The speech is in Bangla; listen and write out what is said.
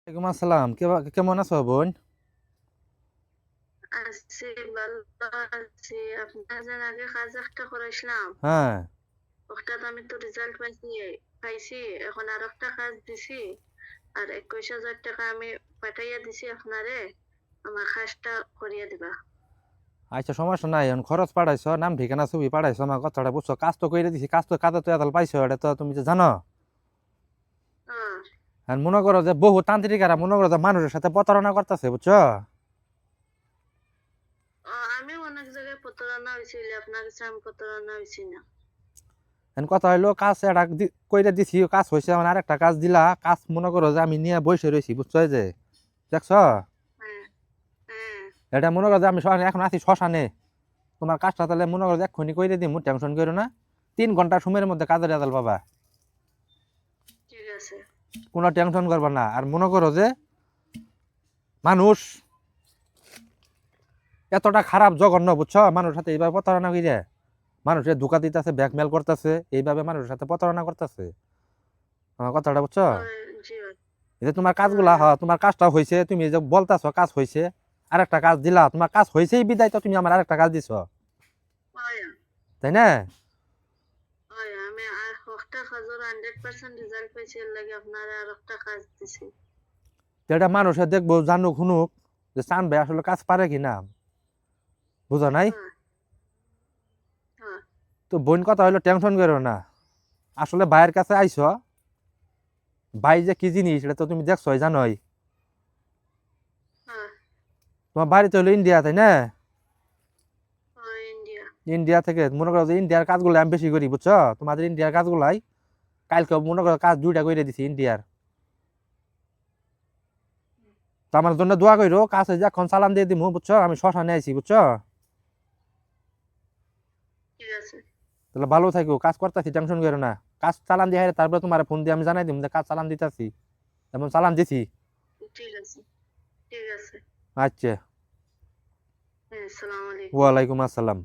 ওয়ালাইকুম আসসালাম। কেমন আছো বোন? আছি, ভালো আছি। আপনার যেন আগে কাজ একটা করাইছিলাম, হ্যাঁ। ওটাতে আমি তো রেজাল্ট পাইছি। এখন আর একটা কাজ দিছি, আর 21,000 টাকা আমি পাঠাইয়া দিছি আপনারে। আমার কাজটা করিয়া দিবা। আচ্ছা, সমস্যা নাই। এখন খরচ পাঠাইছো, নাম ঠিকানা ছবি পাঠাইছো, আমার কথাটা বুঝছো। কাজ তো করে দিছি, কাজে তো এতাল পাইছো, এটা তো তুমি যে জানো। হ্যাঁ। আর মনে করো যে বহু তান্ত্রিকারা মনে করো যে মানুষের সাথে প্রতারণা করতেছে, বুঝছো। আমি অনেক জায়গায় প্রতারণা হয়েছিল, আপনার কাছে আমি প্রতারণা হয়েছি না। এখন কথা হইলো, কাজ একটা কইরে দিছি, কাজ হয়েছে। মানে আরেকটা কাজ দিলা, কাজ মনে করো যে আমি নিয়ে বসে রয়েছি, বুঝছো। এই যে দেখছো, হ্যাঁ, হ্যাঁ। এটা মনে করো যে আমি এখন আছি শ্মশানে। তোমার কাজটা তাহলে মনে করো যে এক্ষুনি কইরে দিমু, টেনশন করো না। 3 ঘন্টা সময়ের মধ্যে কাজের রেজাল্ট পাবা। ঠিক আছে। কোনো টেনশন করবা না। আর মনে করো যে মানুষ এতটা খারাপ জঘন্য, বুঝছো। মানুষের সাথে এইভাবে প্রতারণা কইরে মানুষের ধোকা দিতেছে, ব্ল্যাকমেল করতেছে, এইভাবে মানুষের সাথে প্রতারণা করতেছে। আমার কথাটা বুঝছো। জি। এই যে তোমার কাজগুলা, হ্যাঁ। হ্যাঁ, তোমার কাজটা হয়েছে, তুমি যে বলতেছো কাজ হয়েছে, আরেকটা কাজ দিলা, তোমার কাজ হয়েছেই বিদায় তো তুমি আমার আরেকটা কাজ দিছো, হয়। তাই না? হয়, আমি আর একটা কাজের 100% রেজাল্ট পাইছি, এর লাগে আপনারা আর একটা কাজ দিছি। তো এটা মানুষে দেখবো, জানুক শুনুক যে চান ভাই আসলে কাজ পারে কিনা, বুঝো নাই। হ্যাঁ, হ্যাঁ, তো বোন, কথা হইলো টেনশন করো না। আসলে ভাইয়ের কাছে আইছো, ভাই যে কি জিনিস এটা তো তুমি দেখছোই, জানোই। হ্যাঁ। তোমার বাড়িতে হলো ইন্ডিয়া, তাই না? ইন্ডিয়া। ইন্ডিয়া থেকে মনে করো যে ইন্ডিয়ার কাজগুলো আমি বেশি করি, বুঝছো। তোমাদের ইন্ডিয়ার কাজগুলাই কালকে মনে করো কাজ 2টা করে দিছি ইন্ডিয়ার। তো আমার জন্য দোয়া করো, কাজ হয়ে এখন চালান দিয়ে দিমু, বুঝছো। আমি শ্মশানে আইছি, বুঝছো। ঠিক আছে। তাহলে ভালো থাকো, কাজ করতেছি, টেনশন করো না। কাজ চালান দিয়ে তারপরে তোমার ফোন দিয়ে আমি জানাই দিম যে কাজ চালান দিতেছি, এমন চালান দিছি। ঠিক আছে। ঠিক আছে। আচ্ছা। হ্যাঁ, আসসালামু আলাইকুম। ওয়ালাইকুম আসসালাম।